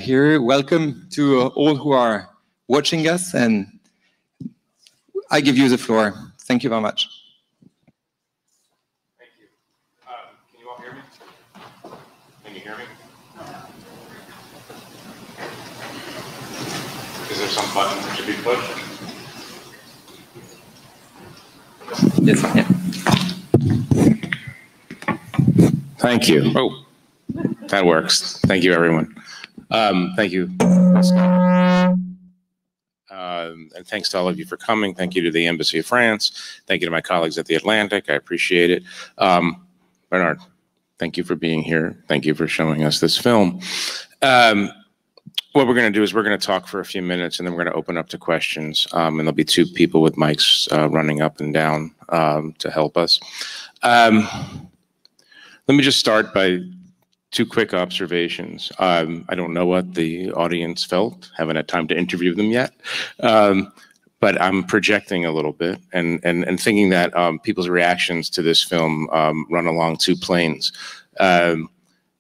here. Welcome to all who are watching us, and I give you the floor. Thank you very much. Thank you. Can you all hear me? Can you hear me? Is there some button that should be pushed? Yes, yeah. Thank you. Oh, that works. Thank you, everyone. Thank you. And thanks to all of you for coming. Thank you to the Embassy of France. Thank you to my colleagues at the Atlantic. I appreciate it. Bernard, thank you for being here. Thank you for showing us this film. What we're going to do is we're going to talk for a few minutes, and then we're going to open up to questions. And there'll be two people with mics running up and down to help us. Let me just start by two quick observations. I don't know what the audience felt. Haven't had time to interview them yet. But I'm projecting a little bit and thinking that people's reactions to this film run along two planes.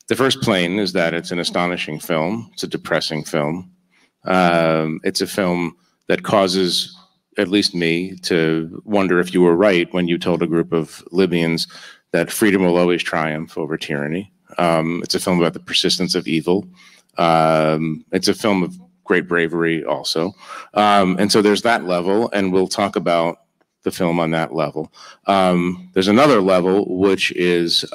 The first plane is that it's an astonishing film. It's a depressing film. It's a film that causes, at least me, to wonder if you were right when you told a group of Libyans that freedom will always triumph over tyranny. It's a film about the persistence of evil. It's a film of great bravery also. And so there's that level, and we'll talk about the film on that level. There's another level, which is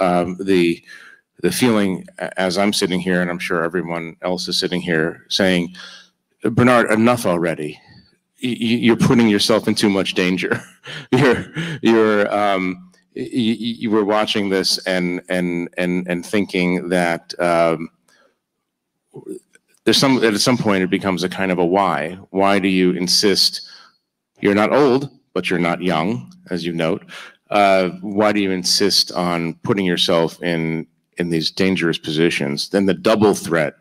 the feeling as I'm sitting here, and I'm sure everyone else is sitting here, saying, Bernard, enough already. You're putting yourself in too much danger. You were watching this and thinking that at some point it becomes a kind of a why. Why do you insist? You're not old, but you're not young, as you note. Why do you insist on putting yourself in these dangerous positions? Then the double threat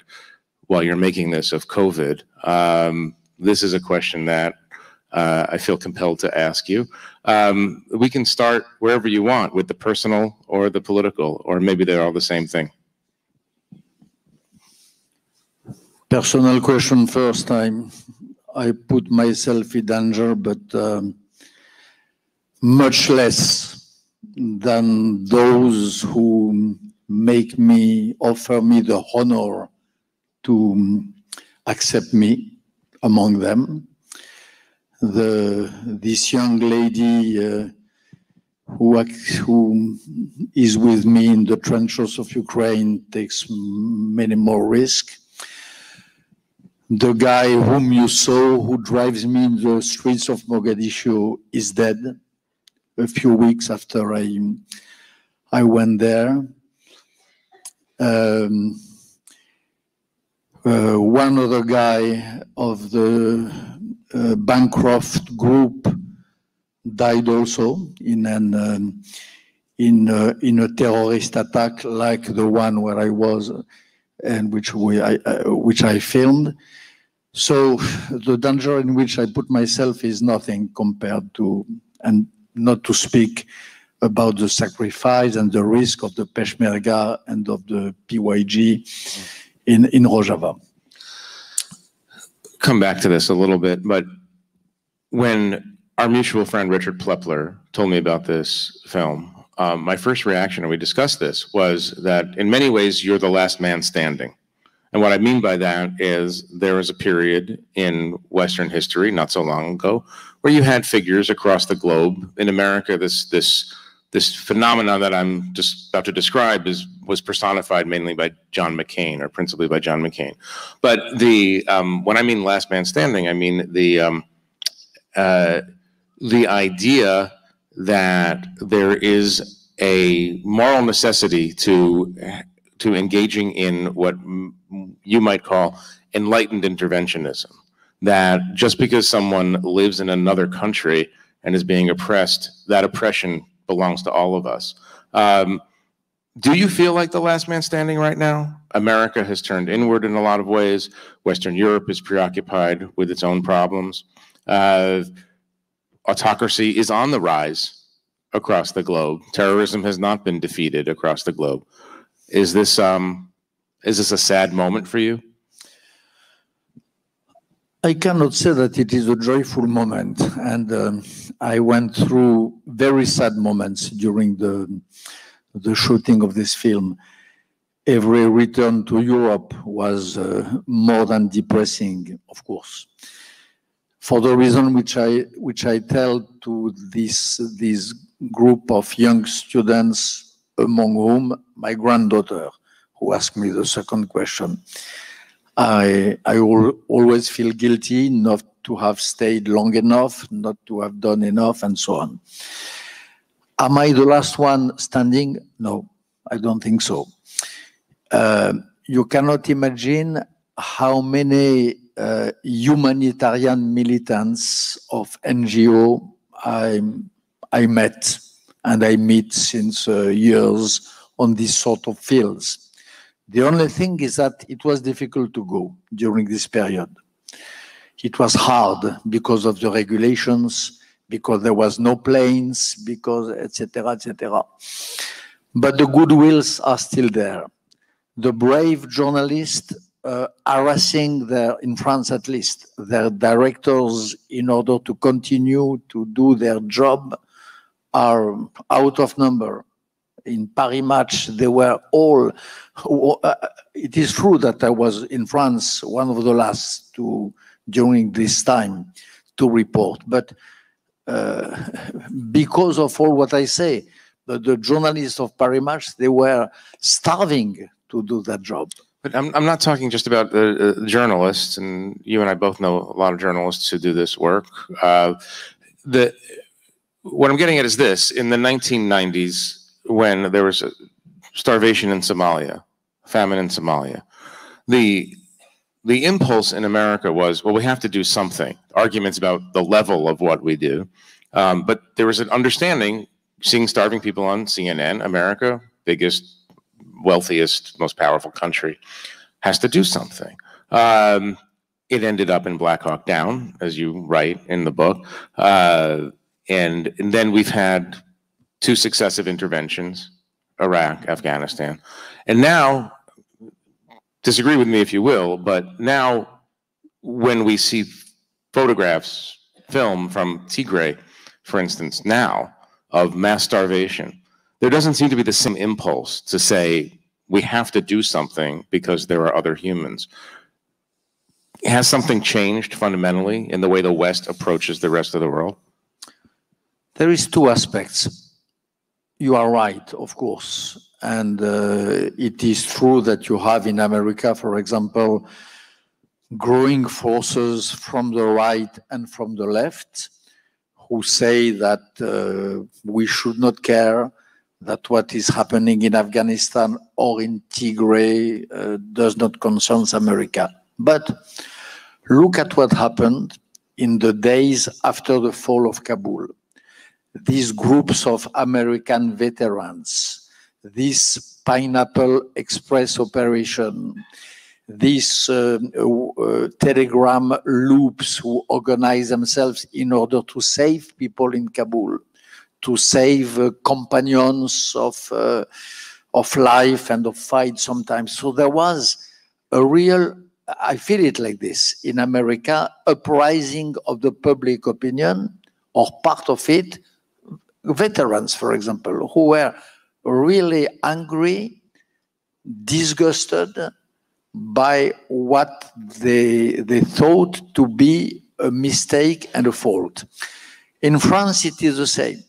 while you're making this of COVID. This is a question that I feel compelled to ask you. We can start wherever you want, with the personal or the political, or maybe they're all the same thing. Personal question first. I put myself in danger, but much less than those who offer me the honor to accept me among them. This young lady who is with me in the trenches of Ukraine takes many more risks. The guy whom you saw, who drives me in the streets of Mogadishu, is dead a few weeks after I went there. One other guy of the Bancroft group died also in a terrorist attack like the one where I was and which I filmed. So the danger in which I put myself is nothing compared to, and not to speak about the sacrifice and the risk of the Peshmerga and of the PYG in Rojava. Come back to this a little bit, but when our mutual friend Richard Plepler told me about this film, my first reaction, and we discussed this, was that in many ways you're the last man standing. And what I mean by that is there was a period in Western history, not so long ago, where you had figures across the globe. In America, this phenomenon that I'm just about to describe was personified mainly by John McCain, or principally by John McCain. But when I mean last man standing, I mean the idea that there is a moral necessity to engaging in what you might call enlightened interventionism. That just because someone lives in another country and is being oppressed, that oppression belongs to all of us. Do you feel like the last man standing right now? America has turned inward in a lot of ways. Western Europe is preoccupied with its own problems. Autocracy is on the rise across the globe. Terrorism has not been defeated across the globe. Is this a sad moment for you? I cannot say that it is a joyful moment, and I went through very sad moments during the shooting of this film. Every return to Europe was more than depressing, of course, for the reason which I tell to this group of young students, among whom my granddaughter, who asked me the second question. I always feel guilty not to have stayed long enough, not to have done enough, and so on. Am I the last one standing? No, I don't think so. You cannot imagine how many humanitarian militants of NGO I met and I meet since years on these sort of fields. The only thing is that it was difficult to go during this period. It was hard because of the regulations, because there was no planes, because etc., etc. But the goodwills are still there. The brave journalists harassing in France at least, their directors in order to continue to do their job are out of number. In Paris Match, they were all, it is true that I was in France, one of the last during this time to report, but because of all what I say, the journalists of Paris Match, they were starving to do that job. But I'm not talking just about the journalists, and you and I both know a lot of journalists who do this work. What I'm getting at is this: in the 1990s, when there was starvation in Somalia, famine in Somalia, the impulse in America was, well, we have to do something. Arguments about the level of what we do, but there was an understanding, seeing starving people on CNN, America, biggest, wealthiest, most powerful country, has to do something. It ended up in Black Hawk Down, as you write in the book, and then we've had 2 successive interventions, Iraq, Afghanistan, and now, disagree with me if you will, but now when we see photographs, film from Tigray, for instance, now, of mass starvation, there doesn't seem to be the same impulse to say, we have to do something because there are other humans. Has something changed fundamentally in the way the West approaches the rest of the world? There is 2 aspects. You are right, of course. And it is true that you have in America, for example, growing forces from the right and from the left who say that we should not care, that what is happening in Afghanistan or in Tigray does not concern America. But look at what happened in the days after the fall of Kabul. These groups of American veterans, this Pineapple Express operation, these telegram loops who organize themselves in order to save people in Kabul, to save companions of life and of fight sometimes. So there was a real, I feel it like this, in America, uprising of the public opinion, or part of it, veterans, for example, who were really angry, disgusted by what they thought to be a mistake and a fault. In France, it is the same.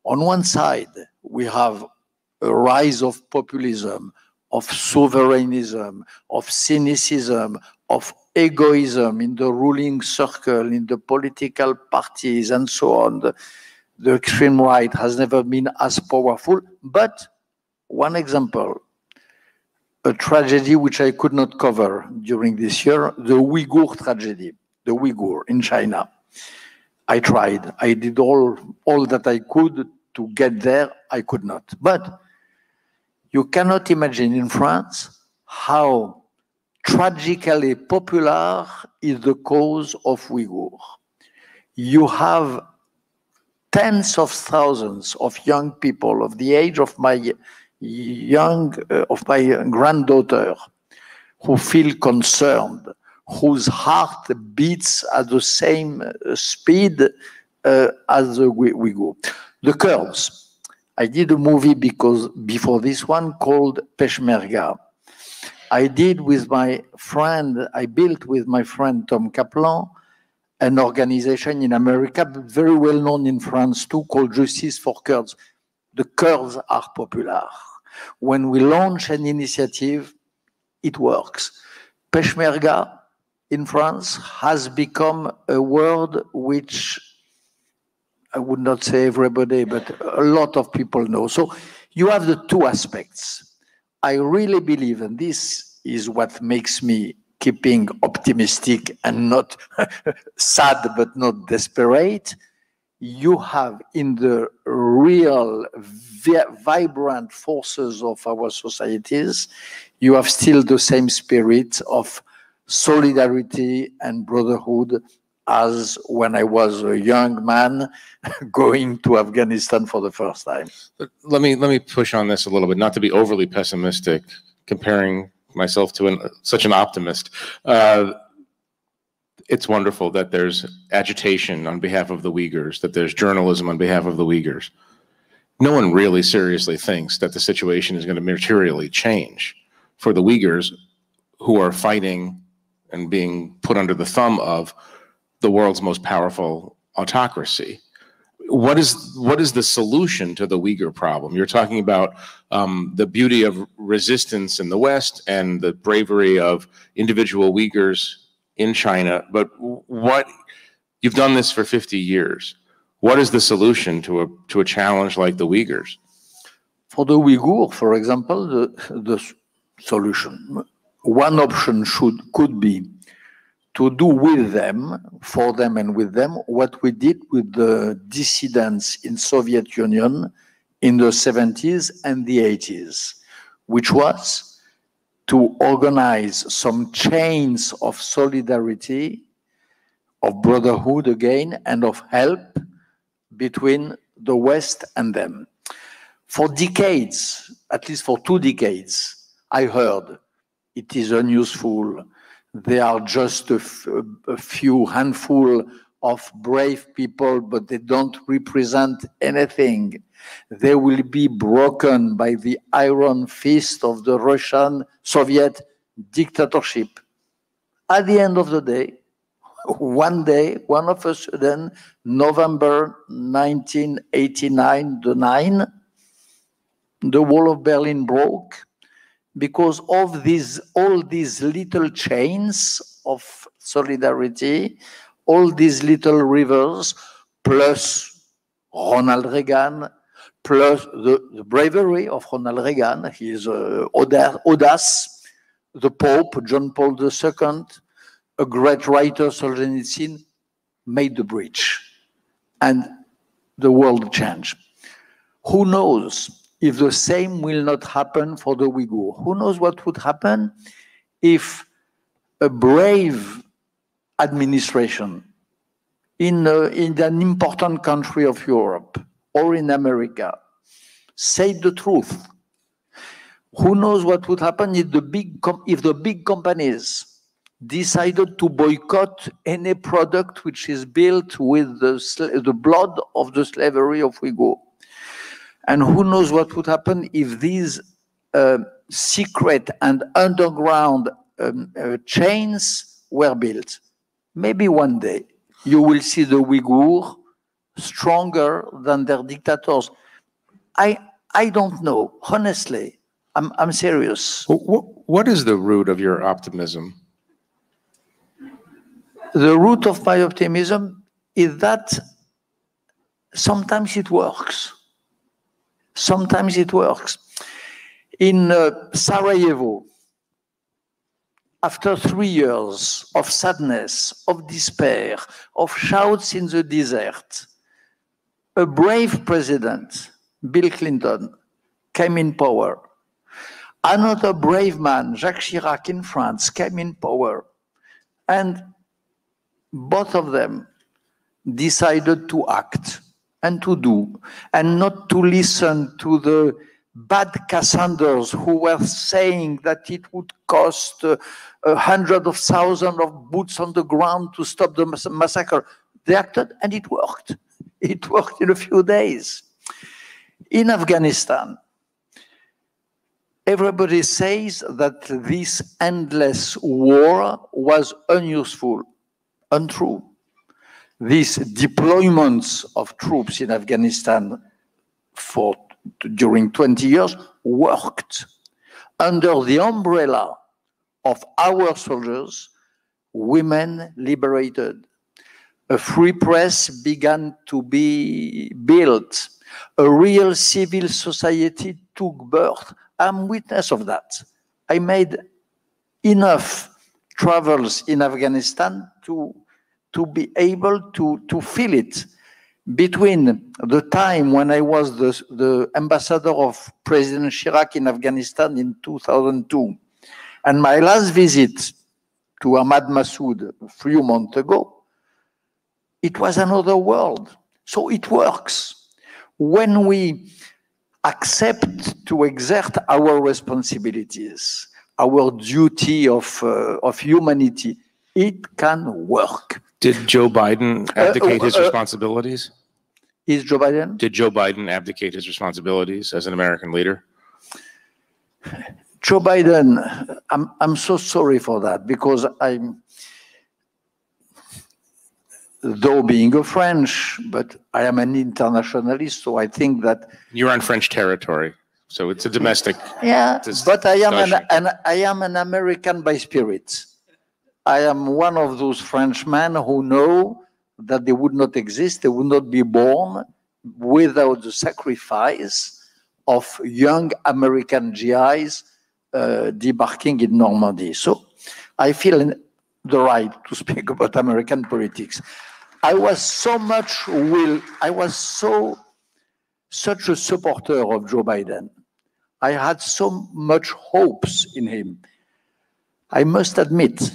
On one side, we have a rise of populism, of sovereignism, of cynicism, of egoism in the ruling circle, in the political parties, and so on. The extreme right has never been as powerful. But one example, a tragedy which I could not cover during this year, the Uyghur tragedy, the Uyghur in China. I tried. I did all that I could to get there. I could not. But you cannot imagine in France how tragically popular is the cause of Uyghur. You have tens of thousands of young people of the age of my granddaughter who feel concerned, whose heart beats at the same speed as the Uyghur. The Kurds. I did a movie before this one called Peshmerga. I built with my friend Tom Kaplan, an organization in America, but very well known in France too, called Justice for Kurds. The Kurds are popular. When we launch an initiative, it works. Peshmerga in France has become a word which I would not say everybody, but a lot of people know. So you have the two aspects. I really believe, and this is what makes me keeping optimistic and not sad, but not desperate. You have in the real vibrant forces of our societies, you have still the same spirit of solidarity and brotherhood as when I was a young man going to Afghanistan for the first time. Let me push on this a little bit, not to be overly pessimistic, comparing myself to such an optimist. It's wonderful that there's agitation on behalf of the Uyghurs, that there's journalism on behalf of the Uyghurs. No one really seriously thinks that the situation is going to materially change for the Uyghurs, who are fighting and being put under the thumb of the world's most powerful autocracy. What is the solution to the Uyghur problem? You're talking about the beauty of resistance in the West and the bravery of individual Uyghurs in China, but you've done this for 50 years. What is the solution to a challenge like the Uyghurs? For the Uyghur, for example, the solution, one option could be to do with them, for them and with them, what we did with the dissidents in Soviet Union in the 70s and the 80s, which was to organize some chains of solidarity, of brotherhood again, and of help between the West and them. For decades, at least for 2 decades, I heard it is unuseful. They are just a few handful of brave people, but they don't represent anything. They will be broken by the iron fist of the Russian Soviet dictatorship. At the end of the day, one day, one of a sudden, November 1989, the wall of Berlin broke, because of all these little chains of solidarity, all these little rivers, plus Ronald Reagan, plus the bravery of Ronald Reagan, his audace, the Pope, John Paul II, a great writer, Solzhenitsyn, made the bridge. And the world changed. Who knows if the same will not happen for the Uyghur? Who knows what would happen if a brave administration in an important country of Europe or in America said the truth? Who knows what would happen if the big companies decided to boycott any product which is built with the blood of the slavery of Uyghur? And who knows what would happen if these secret and underground chains were built? Maybe one day you will see the Uyghur stronger than their dictators. I don't know, honestly. I'm serious. What is the root of your optimism? The root of my optimism is that sometimes it works. Sometimes it works. In Sarajevo, after 3 years of sadness, of despair, of shouts in the desert, a brave president, Bill Clinton, came in power. Another brave man, Jacques Chirac in France, came in power. And both of them decided to act and to do, and not to listen to the bad Cassanders who were saying that it would cost hundreds of thousands of boots on the ground to stop the massacre. They acted and it worked. It worked in a few days. In Afghanistan, everybody says that this endless war was unuseful, untrue. These deployments of troops in Afghanistan during 20 years worked. Under the umbrella of our soldiers, women liberated. A free press began to be built. A real civil society took birth. I'm witness of that. I made enough travels in Afghanistan to be able to feel it. Between the time when I was the ambassador of President Chirac in Afghanistan in 2002 and my last visit to Ahmad Massoud a few months ago, it was another world. So it works. When we accept to exert our responsibilities, our duty of humanity, it can work. Did Joe Biden abdicate his responsibilities? Is Joe Biden? Did Joe Biden abdicate his responsibilities as an American leader? Joe Biden, I'm so sorry for that, because though being a French, but I am an internationalist, so I think that... You're on French territory, so it's a domestic... Yeah, but I am an American by spirit. I am one of those Frenchmen who know that they would not exist, they would not be born without the sacrifice of young American GIs debarking in Normandy. So I feel the right to speak about American politics. I was such a supporter of Joe Biden. I had so much hopes in him. I must admit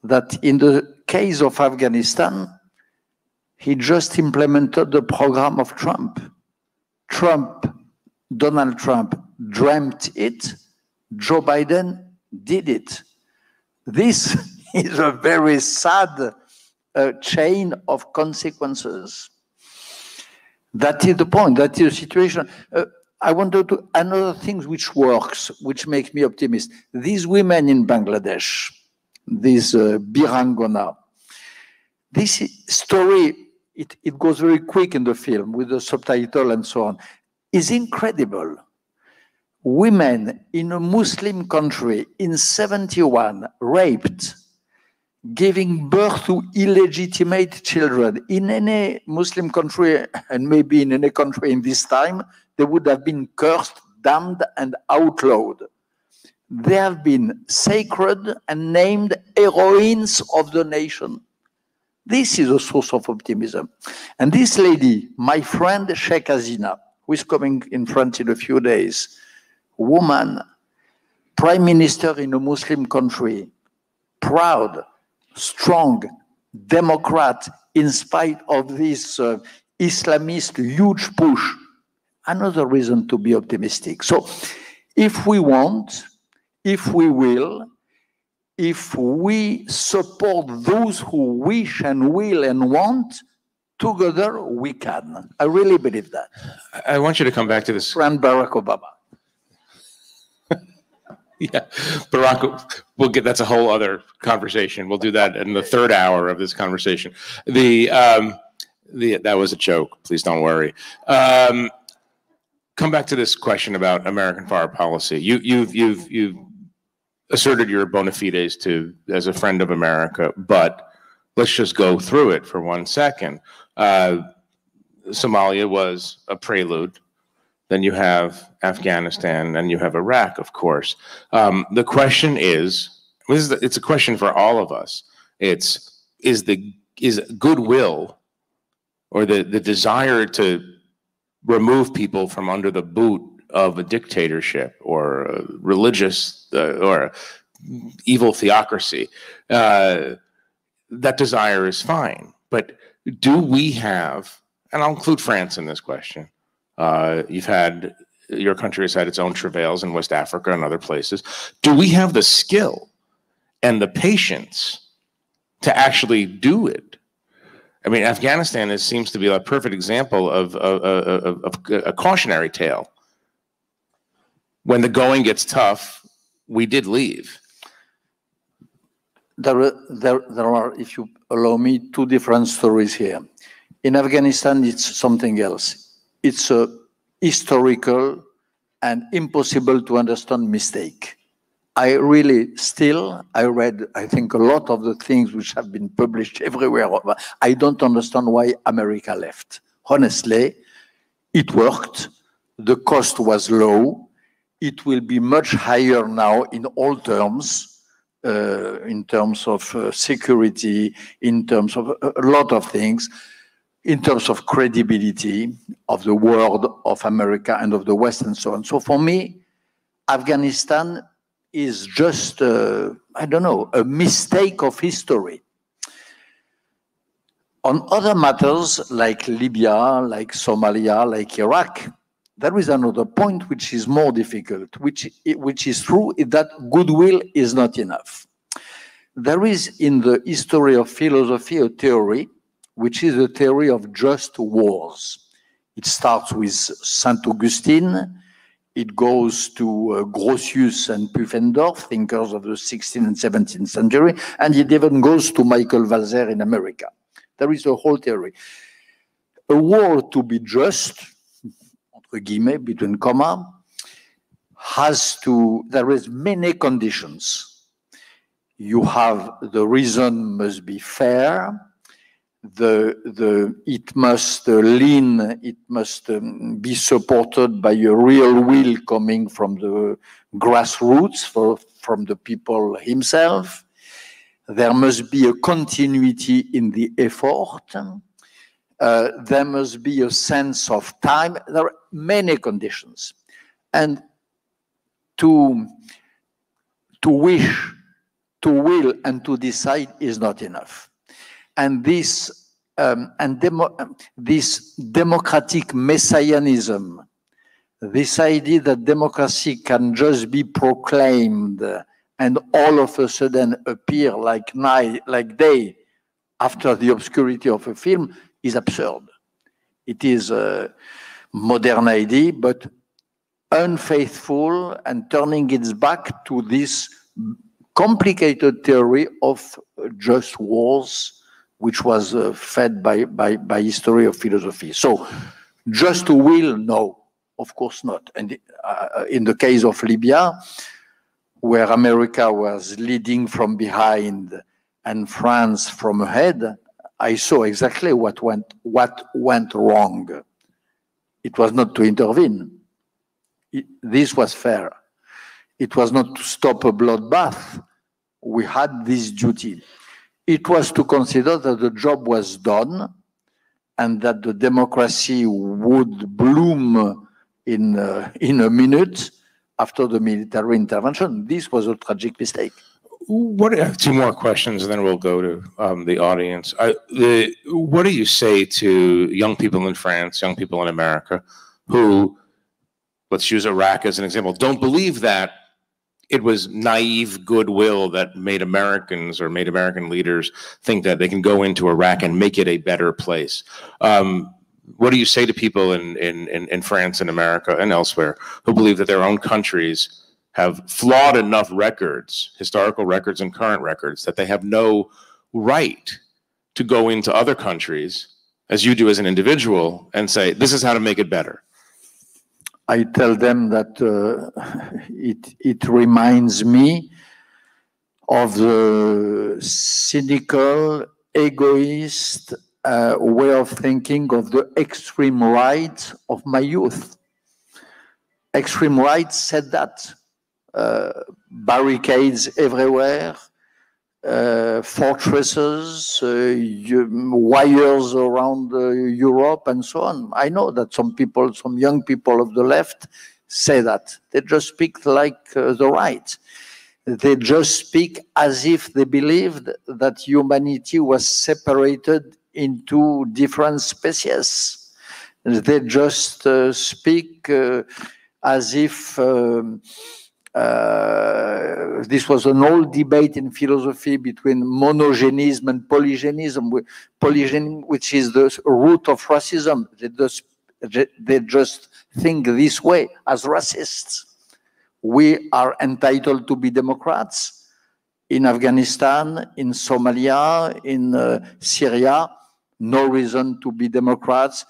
that in the case of Afghanistan, he just implemented the program of Trump. Donald Trump dreamt it, Joe Biden did it. This is a very sad chain of consequences. That is the point, that is the situation. I want to do another thing which works, which makes me optimist. These women in Bangladesh, this Birangona, this story, it goes very quick in the film with the subtitle and so on, is incredible. Women in a Muslim country in 71 raped, giving birth to illegitimate children. In any Muslim country, and maybe in any country in this time, they would have been cursed, damned, and outlawed. They have been sacred and named heroines of the nation. This is a source of optimism. And this lady, my friend Sheikh Hasina, who is coming in France in a few days, woman, prime minister in a Muslim country, proud, strong, Democrat, in spite of this Islamist huge push. Another reason to be optimistic. So if we want, if we will, if we support those who wish and will and want, together we can. I really believe that. I want you to come back to this. Friend Barack Obama. Yeah, Barack, that's a whole other conversation. We'll do that in the third hour of this conversation. That was a joke. Please don't worry. Come back to this question about American foreign policy. You've asserted your bona fides as a friend of America, but let's just go through it for 1 second. Somalia was a prelude. Then you have Afghanistan, and you have Iraq, of course. The question is, it's a question for all of us. Is goodwill or the desire to remove people from under the boot of a dictatorship or a religious or evil theocracy, that desire is fine. But do we have, and I'll include France in this question, you've had your country has had its own travails in West Africa and other places. Do we have the skill and the patience to actually do it? I mean, Afghanistan seems to be a perfect example of a cautionary tale. When the going gets tough, we did leave. There are, if you allow me, two different stories here. In Afghanistan, it's something else. It's a historical and impossible to understand mistake. I read, I think, a lot of the things which have been published everywhere. I don't understand why America left. Honestly, it worked. The cost was low. It will be much higher now in all terms, in terms of security, in terms of a lot of things, in terms of credibility of the world, of America, and of the West, and so on. So for me, Afghanistan is just, I don't know, a mistake of history. On other matters, like Libya, like Somalia, like Iraq, there is another point which is more difficult, which is true, is that goodwill is not enough. There is in the history of philosophy a theory, which is a theory of just wars. It starts with Saint Augustine. It goes to Grotius and Pufendorf, thinkers of the 16th and 17th century, and it even goes to Michael Walzer in America. There is a whole theory. A war to be just, entre guillemets, between comma, there is many conditions. You have the reason must be fair, it must be supported by a real will coming from the grassroots, from the people himself. There must be a continuity in the effort. There must be a sense of time. There are many conditions. And to wish, to will, and to decide is not enough. And this democratic messianism, this idea that democracy can just be proclaimed and all of a sudden appear like night, like day, after the obscurity of a film, is absurd. It is a modern idea, but unfaithful and turning its back to this complicated theory of just wars, which was fed by history of philosophy. So, just to will, no, of course not. And in the case of Libya, where America was leading from behind and France from ahead, I saw exactly what went wrong. It was not to intervene. This was fair. It was not to stop a bloodbath. We had this duty. It was to consider that the job was done and that the democracy would bloom in a minute after the military intervention. This was a tragic mistake. I have two more questions, and then we'll go to the audience. What do you say to young people in France, young people in America, who, let's use Iraq as an example, don't believe that it was naive goodwill that made Americans or made American leaders think that they can go into Iraq and make it a better place? What do you say to people in France and America and elsewhere who believe that their own countries have flawed enough records, historical records and current records, that they have no right to go into other countries, as you do as an individual, and say, this is how to make it better? I tell them that it reminds me of the cynical, egoist way of thinking of the extreme right of my youth. Extreme right said that. Barricades everywhere, fortresses, wires around Europe, and so on. I know that some people, some young people of the left say that. They just speak like the right. They just speak as if they believed that humanity was separated into different species. They just speak as if this was an old debate in philosophy between monogenism and polygenism, which is the root of racism. They just think this way as racists. We are entitled to be Democrats in Afghanistan, in Somalia, in Syria. No reason to be Democrats.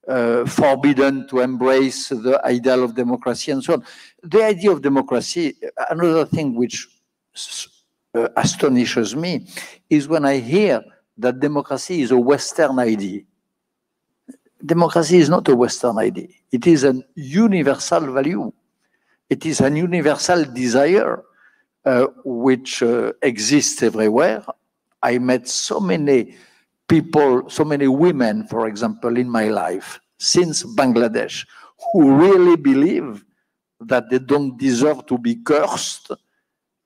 Forbidden to embrace the ideal of democracy and so on. The idea of democracy, another thing which astonishes me, is when I hear that democracy is a Western idea. Democracy is not a Western idea. It is a universal value. It is a universal desire which exists everywhere. I met so many people, so many women, for example, in my life, since Bangladesh, who really believe that they don't deserve to be cursed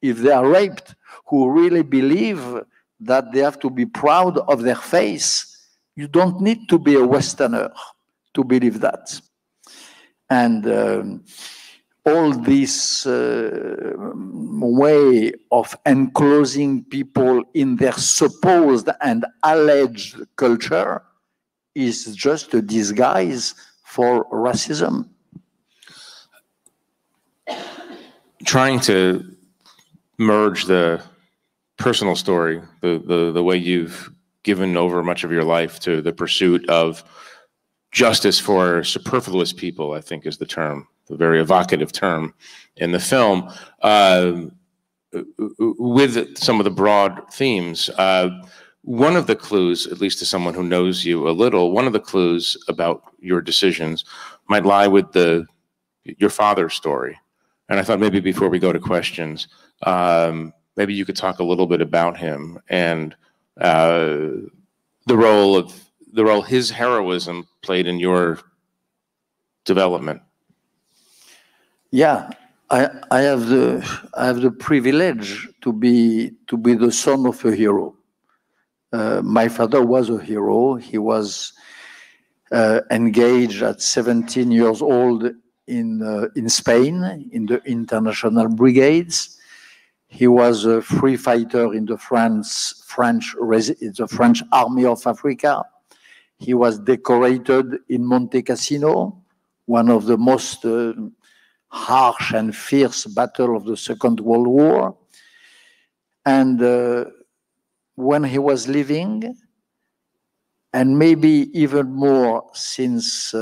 if they are raped, who really believe that they have to be proud of their face. You don't need to be a Westerner to believe that. And all this way of enclosing people in their supposed and alleged culture is just a disguise for racism. Trying to merge the personal story, the way you've given over much of your life to the pursuit of justice for superfluous people, I think is the term, the very evocative term in the film, with some of the broad themes. One of the clues, at least to someone who knows you a little, one of the clues about your decisions might lie with your father's story. And I thought maybe before we go to questions, maybe you could talk a little bit about him and the role his heroism played in your development. Yeah, I have the privilege to be the son of a hero. My father was a hero. He was engaged at 17 years old in Spain in the international brigades. He was a free fighter in the French Army of Africa. He was decorated in Monte Cassino, one of the most harsh and fierce battle of the Second World War. And when he was living, and maybe even more since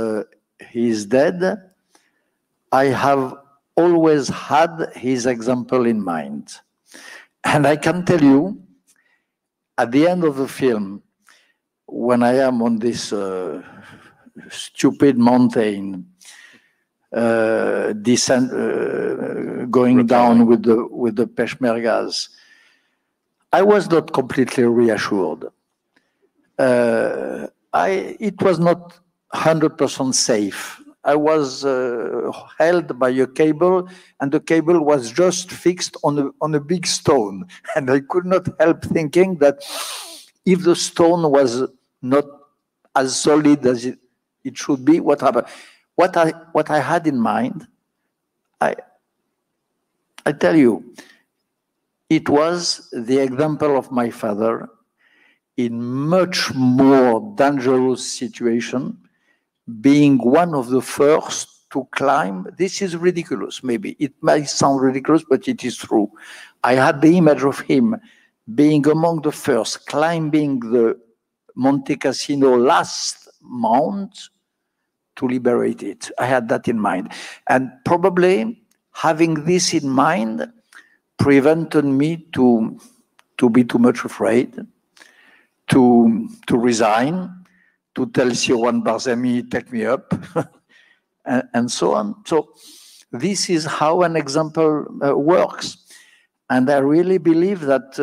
he is dead, I have always had his example in mind. And I can tell you, at the end of the film, when I am on this stupid mountain, going down with the Peshmergas, I was not completely reassured. It was not 100% safe. I was held by a cable, and the cable was just fixed on a big stone. And I could not help thinking that if the stone was not as solid as it should be, what happened? What I had in mind, I tell you, it was the example of my father in much more dangerous situation, being one of the first to climb. This is ridiculous, maybe. It might sound ridiculous, but it is true. I had the image of him being among the first, climbing the Monte Cassino last mount to liberate it. I had that in mind. And probably having this in mind prevented me to be too much afraid, to resign, to tell Sirwan Barzami, take me up, and so on. So this is how an example works. And I really believe that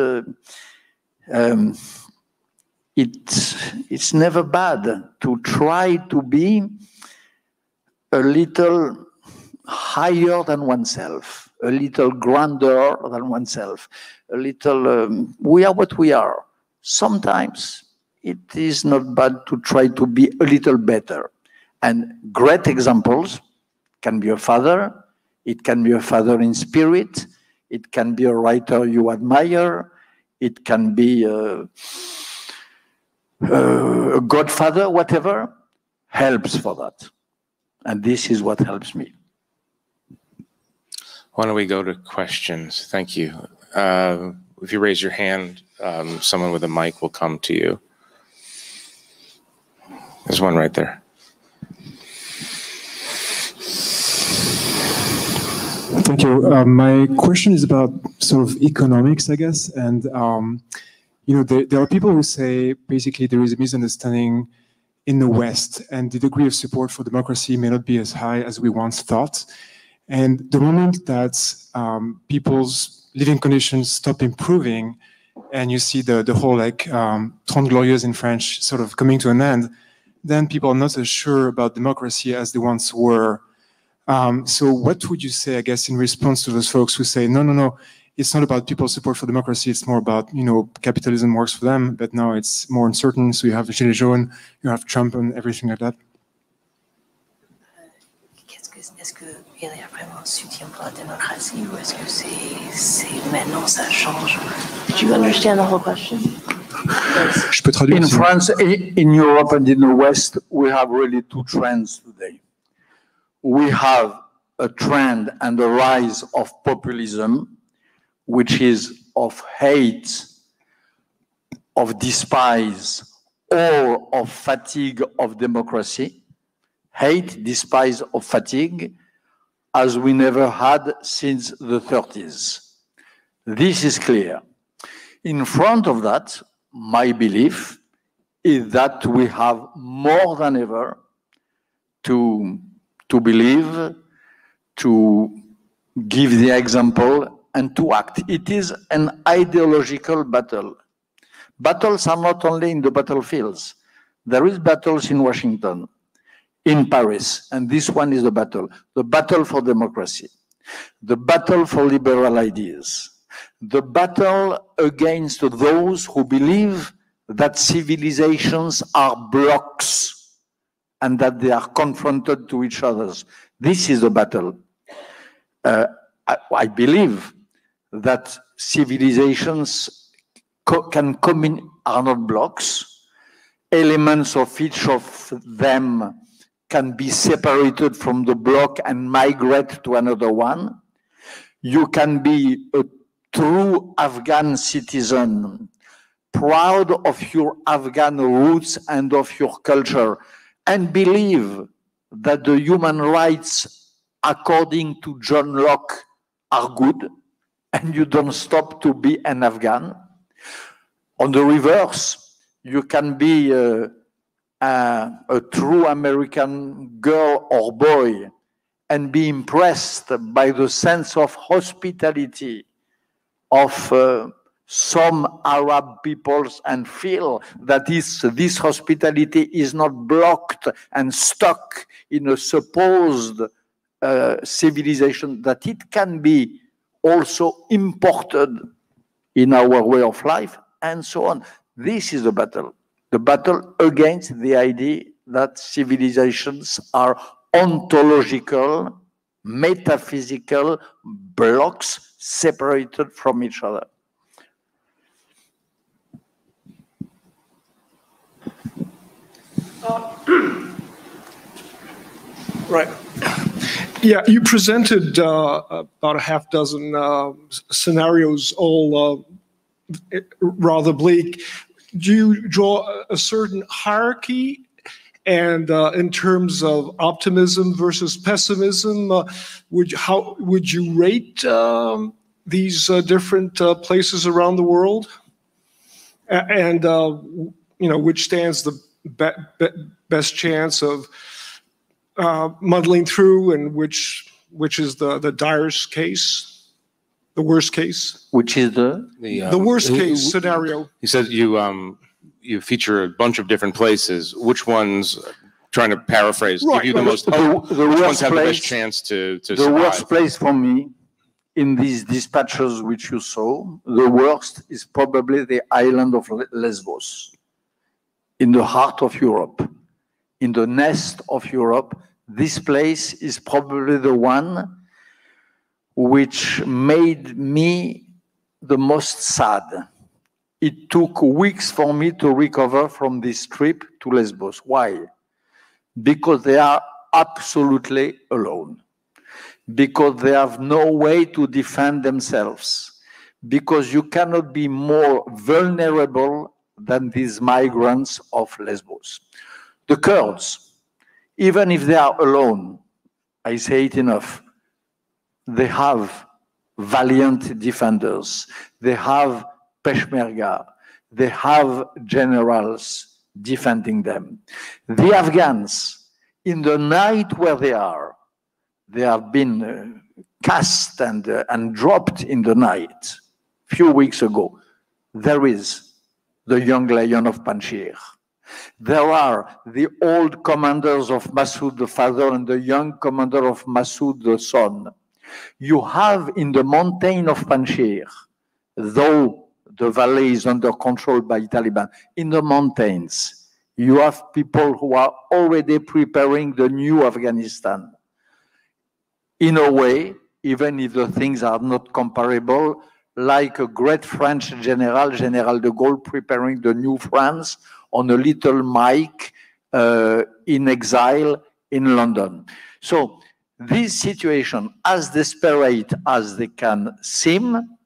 it's never bad to try to be a little higher than oneself, a little grander than oneself, a little, we are what we are. Sometimes it is not bad to try to be a little better. And great examples can be a father, it can be a father in spirit, it can be a writer you admire, it can be a godfather, whatever, helps for that. And this is what helps me. Why don't we go to questions? Thank you. If you raise your hand, someone with a mic will come to you. There's one right there. Thank you. My question is about sort of economics, I guess. And, you know, there are people who say basically there is a misunderstanding in the West and the degree of support for democracy may not be as high as we once thought. And the moment that people's living conditions stop improving and you see the whole like Trente Glorieuses in French sort of coming to an end, then people are not as sure about democracy as they once were. So what would you say, I guess, in response to those folks who say, no, no, no, it's not about people's support for democracy, it's more about, you know, capitalism works for them, but now it's more uncertain, so you have Gilets jaunes, you have Trump and everything like that? Est-ce qu'il y a vraiment soutien pour la démocratie ou est-ce que c'est maintenant ça change? Did you understand the whole question? Je peux traduire. In France, in Europe and in the West, we have really two trends today. We have a trend and a rise of populism, which is of hate, of despise, or of fatigue of democracy. Hate, despise, or fatigue, as we never had since the 30s. This is clear. In front of that, my belief is that we have more than ever to believe, to give the example, and to act. It is an ideological battle. Battles are not only in the battlefields. There is battles in Washington, in Paris, and this one is the battle for democracy, the battle for liberal ideas, the battle against those who believe that civilizations are blocks and that they are confronted to each other. This is the battle. I believe that civilizations can come in, are not blocks. Elements of each of them can be separated from the block and migrate to another one. You can be a true Afghan citizen, proud of your Afghan roots and of your culture, and believe that the human rights, according to John Locke, are good, and you don't stop to be an Afghan. On the reverse, you can be a true American girl or boy and be impressed by the sense of hospitality of some Arab peoples and feel that this hospitality is not blocked and stuck in a supposed civilization, that it can be also imported in our way of life, and so on. This is the battle against the idea that civilizations are ontological, metaphysical blocks separated from each other. Right. Yeah, you presented about a half dozen scenarios, all rather bleak. Do you draw a certain hierarchy? And in terms of optimism versus pessimism, how would you rate these different places around the world? And you know, which stands the best chance of muddling through, and which is the direst case? The worst case, which is the worst case scenario. He said you feature a bunch of different places. Which ones, trying to paraphrase, give you the most hope? Which ones have the best chance to survive? The worst place for me in these dispatches which you saw, the worst is probably the island of Lesbos, in the heart of Europe, in the nest of Europe. this place is probably the one which made me the most sad. It took weeks for me to recover from this trip to Lesbos. Why? Because they are absolutely alone. Because they have no way to defend themselves. Because you cannot be more vulnerable than these migrants of Lesbos. The Kurds, even if they are alone, I say it enough, they have valiant defenders. They have Peshmerga. They have generals defending them. The Afghans, in the night where they have been cast and dropped in the night. Few weeks ago, there is the young lion of Panjshir. There are the old commanders of Massoud the father and the young commander of Massoud the son. You have in the mountain of Panjshir, though the valley is under control by Taliban, in the mountains, you have people who are already preparing the new Afghanistan. In a way, even if the things are not comparable, like a great French general, General de Gaulle, preparing the new France on a little mic in exile in London. So this situation, as desperate as they can seem,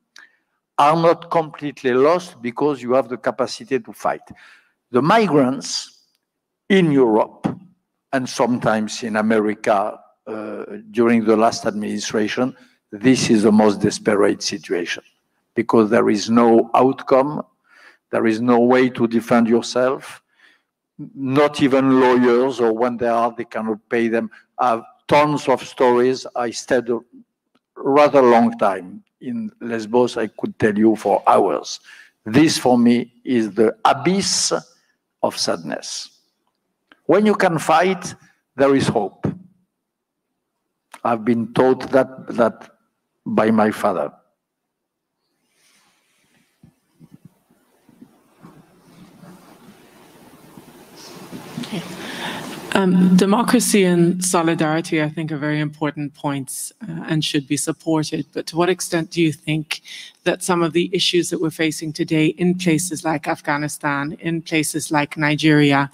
are not completely lost because you have the capacity to fight. The migrants in Europe and sometimes in America during the last administration, this is the most desperate situation because there is no outcome, there is no way to defend yourself, not even lawyers, or when they are, they cannot pay them. I have tons of stories. I stayed a rather long time in Lesbos, I could tell you for hours. This for me is the abyss of sadness. When you can fight, there is hope. I've been taught that by my father. Democracy and solidarity, I think, are very important points and should be supported. But to what extent do you think that some of the issues that we're facing today in places like Afghanistan, in places like Nigeria,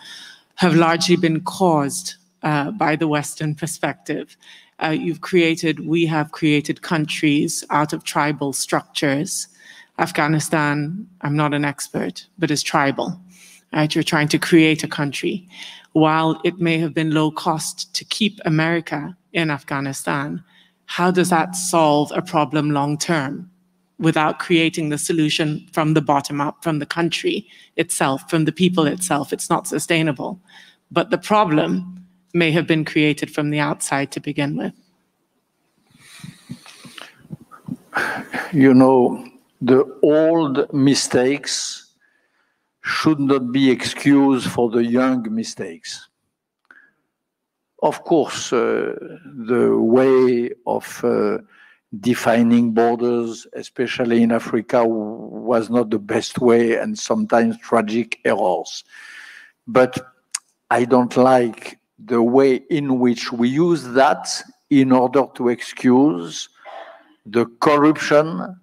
have largely been caused by the Western perspective? We have created countries out of tribal structures. Afghanistan, I'm not an expert, but is tribal. Right? You're trying to create a country. While it may have been low cost to keep America in Afghanistan, how does that solve a problem long term without creating the solution from the bottom up, from the country itself, from the people itself? It's not sustainable. But the problem may have been created from the outside to begin with. You know, the old mistakes should not be excuse for the young mistakes. Of course, the way of defining borders, especially in Africa, was not the best way and sometimes tragic errors. But I don't like the way in which we use that in order to excuse the corruption,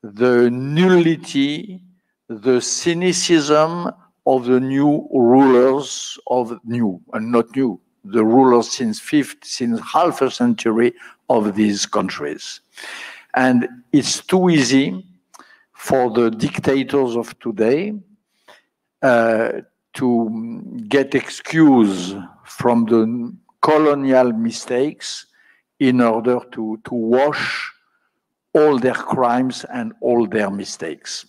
the nullity, the cynicism of the new rulers of the rulers since half a century of these countries. And it's too easy for the dictators of today to get excuse from the colonial mistakes in order to wash all their crimes and all their mistakes.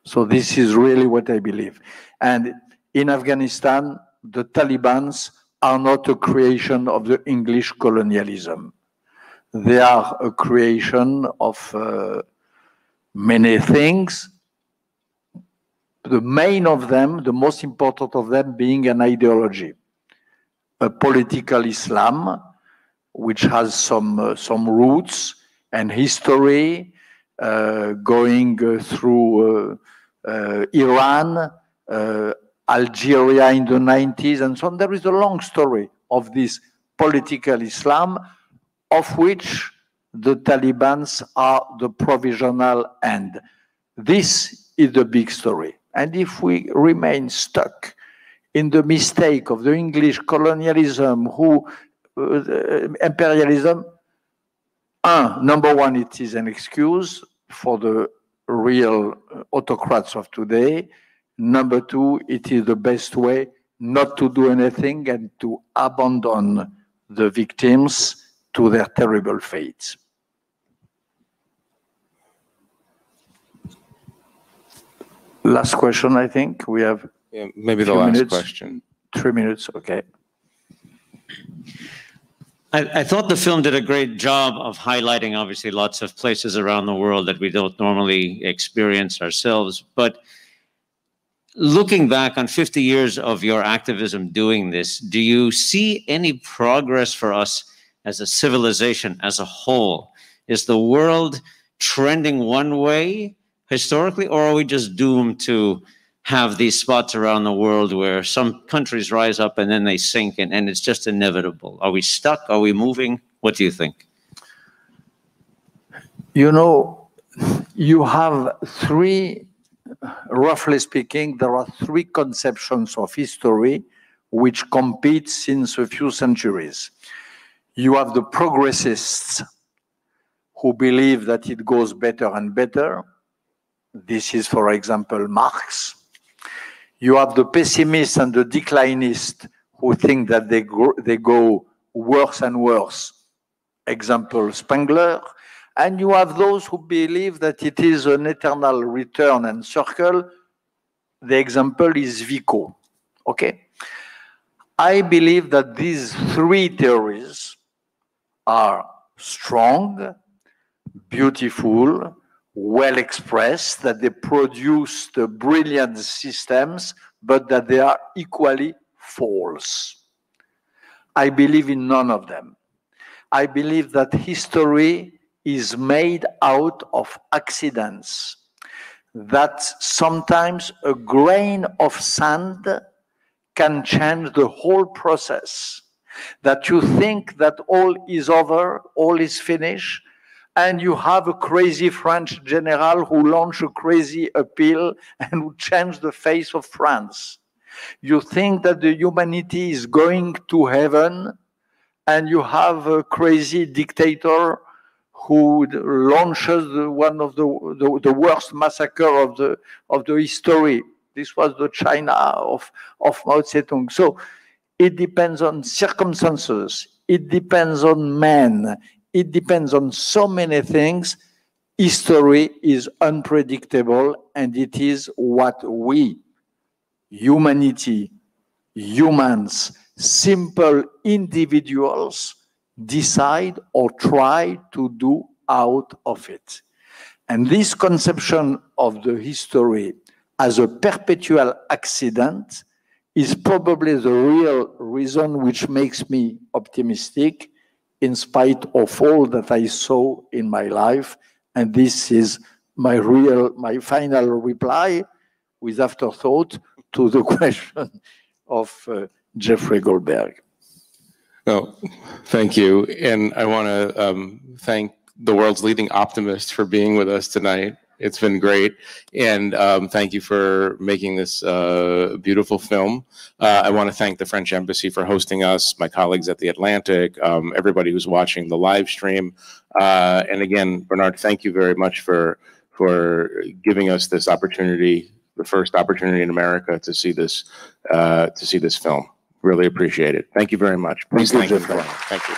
So this is really what I believe. And in Afghanistan, the Taliban are not a creation of the English colonialism. They are a creation of many things. The main of them, the most important of them being an ideology, a political Islam, which has some roots and history, going through Iran, Algeria in the 90s, and so on. There is a long story of this political Islam, of which the Taliban are the provisional end. This is the big story. And if we remain stuck in the mistake of the English colonialism, imperialism, number one, it is an excuse for the real autocrats of today. Number two, it is the best way not to do anything and to abandon the victims to their terrible fates. Last question, I think. We have maybe the last question. 3 minutes, okay. I thought the film did a great job of highlighting, obviously, lots of places around the world that we don't normally experience ourselves. But looking back on 50 years of your activism doing this, do you see any progress for us as a civilization as a whole? Is the world trending one way historically, or are we just doomed to have these spots around the world where some countries rise up and then they sink, and it's just inevitable? Are we stuck? Are we moving? What do you think? You know, you have three, roughly speaking, there are three conceptions of history which compete since a few centuries. You have the progressists who believe that it goes better and better. This is, for example, Marx. You have the pessimists and the declinists who think that they go worse and worse. Example, Spengler. And you have those who believe that it is an eternal return and circle. The example is Vico. Okay? I believe that these three theories are strong, beautiful, well expressed, that they produce the brilliant systems, but that they are equally false. I believe in none of them. I believe that history is made out of accidents, that sometimes a grain of sand can change the whole process, that you think that all is over, all is finished, and you have a crazy French general who launched a crazy appeal and who changed the face of France. You think that the humanity is going to heaven, and you have a crazy dictator who launches one of the worst massacre of the history. This was the China of Mao Zedong. So it depends on circumstances. It depends on men. It depends on so many things. History is unpredictable, and it is what we, humanity, humans, simple individuals, decide or try to do out of it. And this conception of the history as a perpetual accident is probably the real reason which makes me optimistic, in spite of all that I saw in my life. And this is my final reply with afterthought to the question of Jeffrey Goldberg. Oh, thank you. And I want to thank the world's leading optimist for being with us tonight. It's been great. And thank you for making this beautiful film. I want to thank the French Embassy for hosting us, my colleagues at The Atlantic, everybody who's watching the live stream. And again, Bernard, thank you very much for giving us this opportunity, the first opportunity in America to see this film. Really appreciate it. Thank you very much. Please thank you. Thank you.